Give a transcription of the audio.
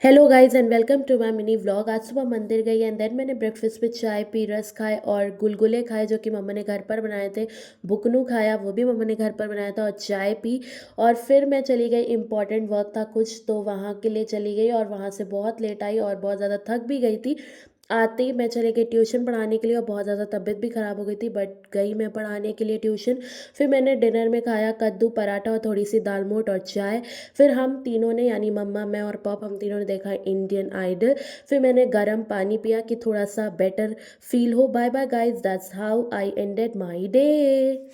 Hello guys and welcome to my mini vlog. आज सुबह मंदिर गई एंड देन मैंने ब्रेकफास्ट में चाय पी, रस खाए और गुलगुले खाए जो कि मम्मा ने घर पर बनाए थे। बुकनू खाया, वो भी मम्मा ने घर पर बनाया था, और चाय पी। और फिर मैं चली गई, इंपॉर्टेंट वर्क था कुछ तो वहाँ के लिए चली गई और वहाँ से बहुत लेट आई और बहुत ज़्यादा थक भी गई थी। आते ही मैं चली गई ट्यूशन पढ़ाने के लिए और बहुत ज़्यादा तबीयत भी ख़राब हो गई थी, बट गई मैं पढ़ाने के लिए ट्यूशन। फिर मैंने डिनर में खाया कद्दू पराठा और थोड़ी सी दाल मोठ और चाय। फिर हम तीनों ने, यानी मम्मा, मैं और पॉप, हम तीनों ने देखा इंडियन आइडल। फिर मैंने गर्म पानी पिया कि थोड़ा सा बेटर फील हो। Bye bye guys, that's how I ended my day.